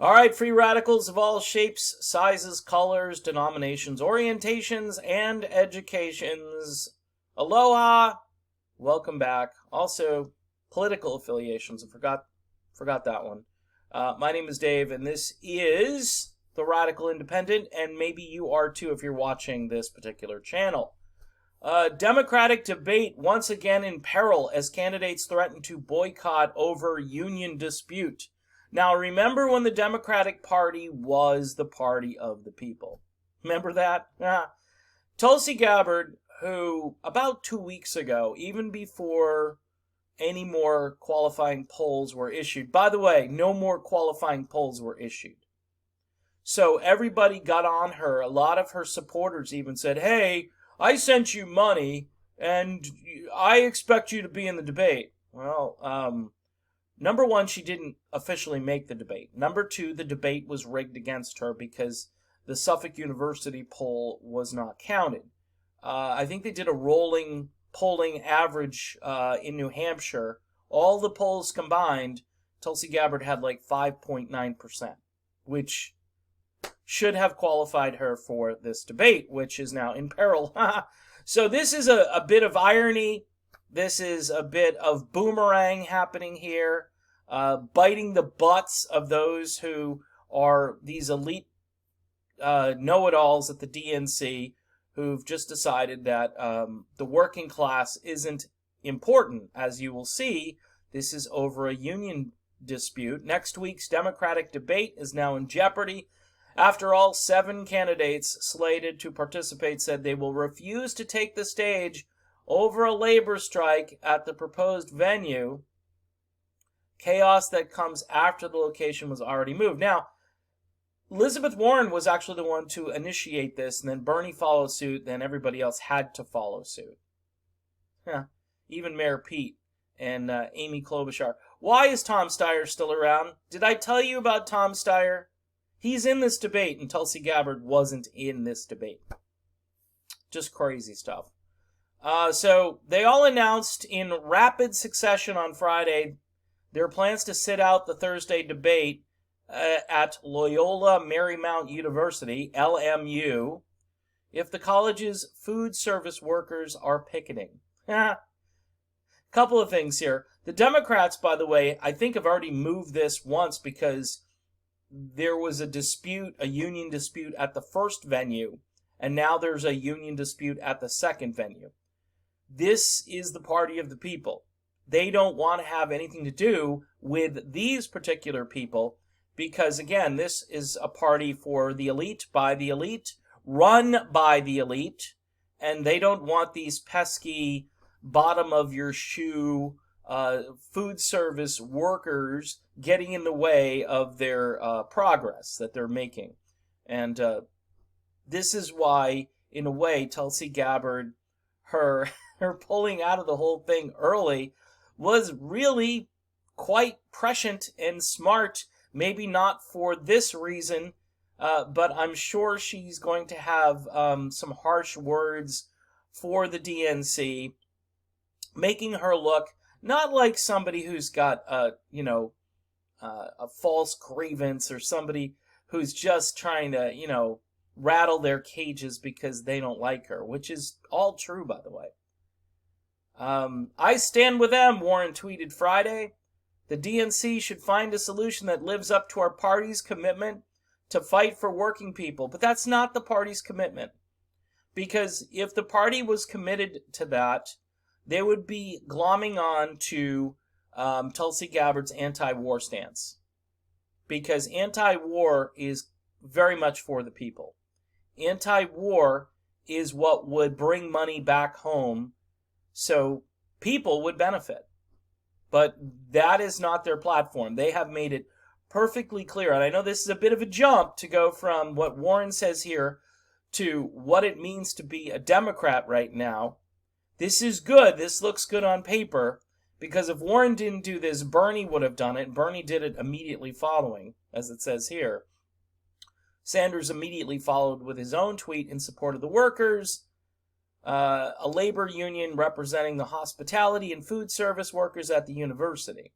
All right, free radicals of all shapes, sizes, colors, denominations, orientations, and educations. Aloha. Welcome back. Also, political affiliations. I forgot that one. My name is Dave, and this is The Radical Independent, and maybe you are too if you're watching this particular channel. Democratic debate once again in peril as candidates threaten to boycott over union dispute. Now, remember when the Democratic Party was the party of the people? Remember that? Tulsi Gabbard, who about 2 weeks ago, even before any more qualifying polls were issued, by the way, no more qualifying polls were issued. So everybody got on her. A lot of her supporters even said, hey, I sent you money, and I expect you to be in the debate. Well, number one, she didn't officially make the debate. Number two, the debate was rigged against her because the Suffolk University poll was not counted. I think they did a rolling polling average in New Hampshire. All the polls combined, Tulsi Gabbard had like 5.9%, which should have qualified her for this debate, which is now in peril. So this is a bit of irony. This is a bit of boomerang happening here, biting the butts of those who are these elite know-it-alls at the DNC who've just decided that the working class isn't important. As you will see, this is over a union dispute. Next week's Democratic debate is now in jeopardy. After all, 7 candidates slated to participate said they will refuse to take the stage over a labor strike at the proposed venue. Chaos that comes after the location was already moved. Now, Elizabeth Warren was actually the one to initiate this, and then Bernie followed suit, then everybody else had to follow suit. Even Mayor Pete and Amy Klobuchar. Why is Tom Steyer still around? Did I tell you about Tom Steyer? He's in this debate, and Tulsi Gabbard wasn't in this debate. Just crazy stuff. So they all announced in rapid succession on Friday their plans to sit out the Thursday debate at Loyola Marymount University, LMU, if the college's food service workers are picketing. Couple of things here. The Democrats, by the way, I think have already moved this once because there was a union dispute at the first venue, and now there's a union dispute at the second venue. This is the party of the people. They don't want to have anything to do with these particular people because, again, this is a party for the elite, by the elite, run by the elite, and they don't want these pesky bottom-of-your-shoe food service workers getting in the way of their progress that they're making. And this is why, in a way, Tulsi Gabbard, her pulling out of the whole thing early was really quite prescient and smart. Maybe not for this reason, but I'm sure she's going to have some harsh words for the DNC, making her look not like somebody who's got a false grievance or somebody who's just trying to, rattle their cages because they don't like her, which is all true, by the way. I stand with them, Warren tweeted Friday. The DNC should find a solution that lives up to our party's commitment to fight for working people. But that's not the party's commitment. Because if the party was committed to that, they would be glomming on to Tulsi Gabbard's anti-war stance. Because anti-war is very much for the people. Anti-war is what would bring money back home so people would benefit. But that is not their platform. They have made it perfectly clear. And I know this is a bit of a jump to go from what Warren says here to what it means to be a Democrat right now. This is good. This looks good on paper. Because if Warren didn't do this, Bernie would have done it. Bernie did it immediately following, as it says here. Sanders immediately followed with his own tweet in support of the workers. A labor union representing the hospitality and food service workers at the university.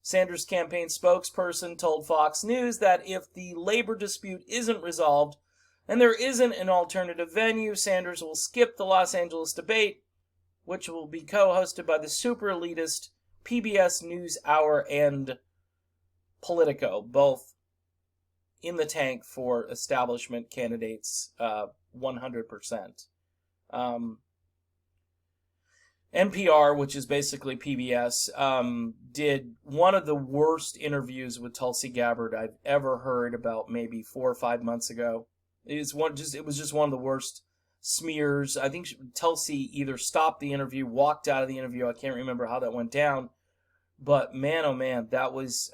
Sanders' campaign spokesperson told Fox News that if the labor dispute isn't resolved and there isn't an alternative venue, Sanders will skip the Los Angeles debate, which will be co-hosted by the super elitist PBS NewsHour and Politico, both in the tank for establishment candidates, 100%. NPR, which is basically PBS, did one of the worst interviews with Tulsi Gabbard I've ever heard about maybe 4 or 5 months ago. It was just one of the worst smears. I think Tulsi either stopped the interview, walked out of the interview. I can't remember how that went down. But man, oh man, that was,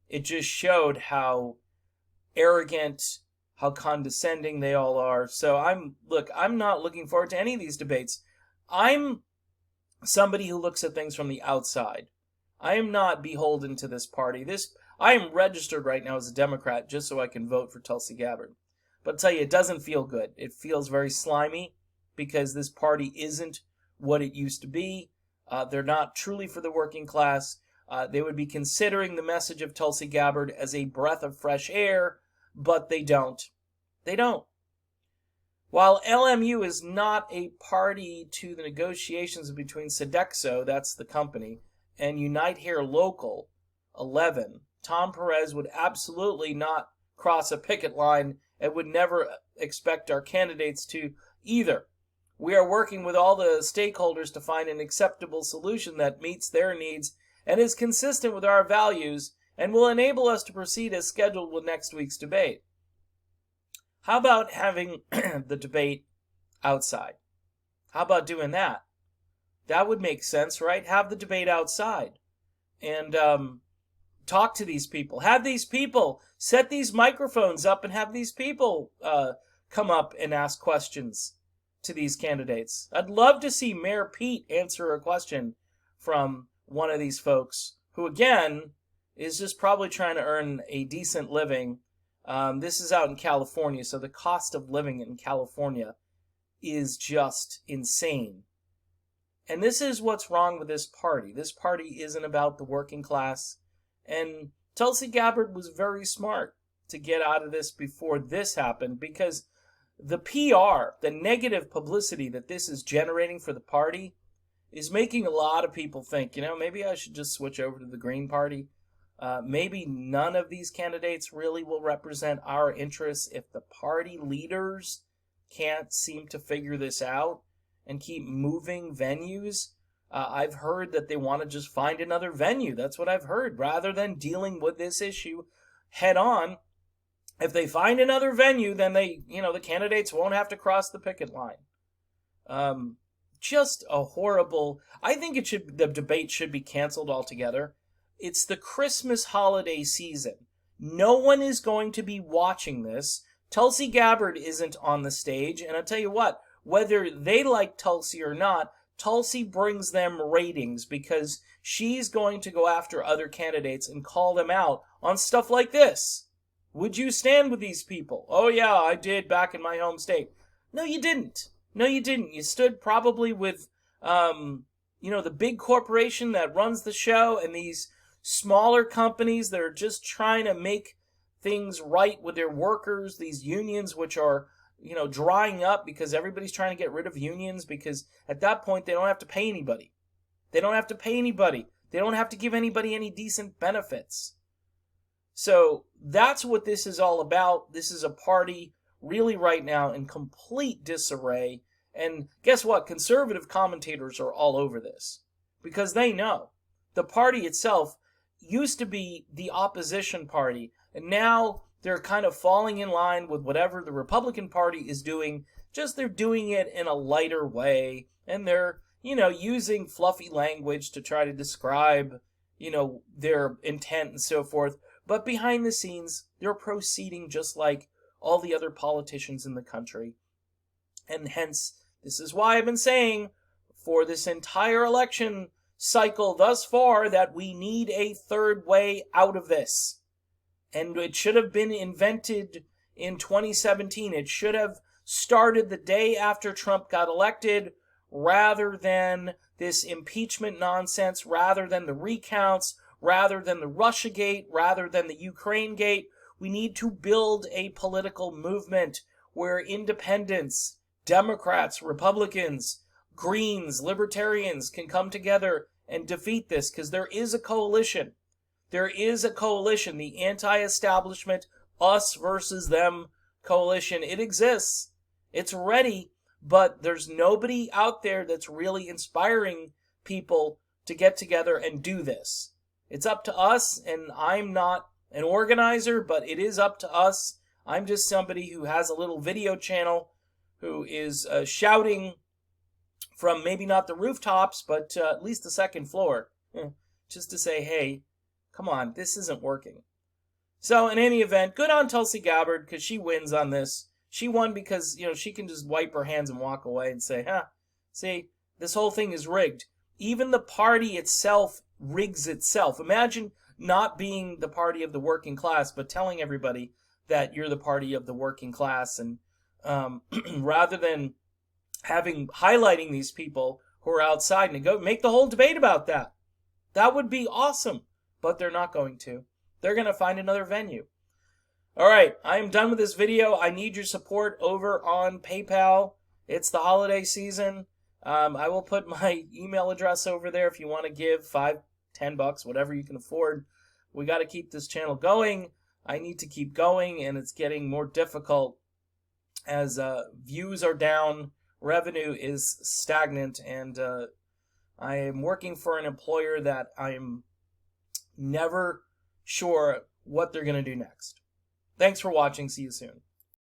it just showed how arrogant, how condescending they all are. So I'm not looking forward to any of these debates. I'm somebody who looks at things from the outside. I am not beholden to this party. I am registered right now as a Democrat just so I can vote for Tulsi Gabbard. But I'll tell you, it doesn't feel good. It feels very slimy because this party isn't what it used to be. They're not truly for the working class. They would be considering the message of Tulsi Gabbard as a breath of fresh air, but they don't. They don't. While LMU is not a party to the negotiations between Sodexo, that's the company, and Unite Here Local 11, Tom Perez would absolutely not cross a picket line and would never expect our candidates to either. We are working with all the stakeholders to find an acceptable solution that meets their needs and is consistent with our values and will enable us to proceed as scheduled with next week's debate. How about having the debate outside? How about doing that? That would make sense, right? Have the debate outside and talk to these people. Have these people set these microphones up and have these people come up and ask questions to these candidates. I'd love to see Mayor Pete answer a question from one of these folks who, again, is just probably trying to earn a decent living. This is out in California, so the cost of living in California is just insane. And this is what's wrong with this party. This party isn't about the working class. And Tulsi Gabbard was very smart to get out of this before this happened, because the PR, the negative publicity that this is generating for the party, is making a lot of people think, maybe I should just switch over to the Green Party. Maybe none of these candidates really will represent our interests if the party leaders can't seem to figure this out and keep moving venues. I've heard that they want to just find another venue. That's what I've heard. Rather than dealing with this issue head on, if they find another venue, then the candidates won't have to cross the picket line. Just a horrible. I think the debate should be canceled altogether. It's the Christmas holiday season. No one is going to be watching this. Tulsi Gabbard isn't on the stage, and I'll tell you what, whether they like Tulsi or not, Tulsi brings them ratings because she's going to go after other candidates and call them out on stuff like this. Would you stand with these people? Oh yeah, I did back in my home state. No, you didn't. No, you didn't. You stood probably with, the big corporation that runs the show and these smaller companies that are just trying to make things right with their workers, these unions which are, drying up because everybody's trying to get rid of unions because at that point they don't have to pay anybody. They don't have to pay anybody. They don't have to give anybody any decent benefits. So that's what this is all about. This is a party really right now in complete disarray. And guess what? Conservative commentators are all over this because they know the party itself used to be the opposition party, and now they're kind of falling in line with whatever the Republican Party is doing, just they're doing it in a lighter way, and they're, using fluffy language to try to describe, their intent and so forth, but behind the scenes, they're proceeding just like all the other politicians in the country. And hence, this is why I've been saying for this entire election cycle thus far that we need a third way out of this. And it should have been invented in 2017. It should have started the day after Trump got elected rather than this impeachment nonsense, rather than the recounts, rather than the Russia gate, rather than the Ukraine gate. We need to build a political movement where independents, Democrats, Republicans, Greens, Libertarians can come together and defeat this, because there is a coalition. There is a coalition, the anti-establishment, us versus them coalition. It exists. It's ready, but there's nobody out there that's really inspiring people to get together and do this. It's up to us, and I'm not an organizer, but it is up to us. I'm just somebody who has a little video channel who is shouting from maybe not the rooftops, but at least the second floor, just to say, hey, come on, this isn't working. So in any event, good on Tulsi Gabbard, because she wins on this. She won because, she can just wipe her hands and walk away and say, see, this whole thing is rigged. Even the party itself rigs itself. Imagine not being the party of the working class, but telling everybody that you're the party of the working class, and rather than highlighting these people who are outside and go make the whole debate about that. That would be awesome, but they're not going to. They're going to find another venue. All right, I am done with this video. I need your support over on PayPal. It's the holiday season. I will put my email address over there if you want to give $5, $10, whatever you can afford. We got to keep this channel going. I need to keep going, and it's getting more difficult as views are down. Revenue is stagnant, and I am working for an employer that I'm never sure what they're going to do next. Thanks for watching. See you soon.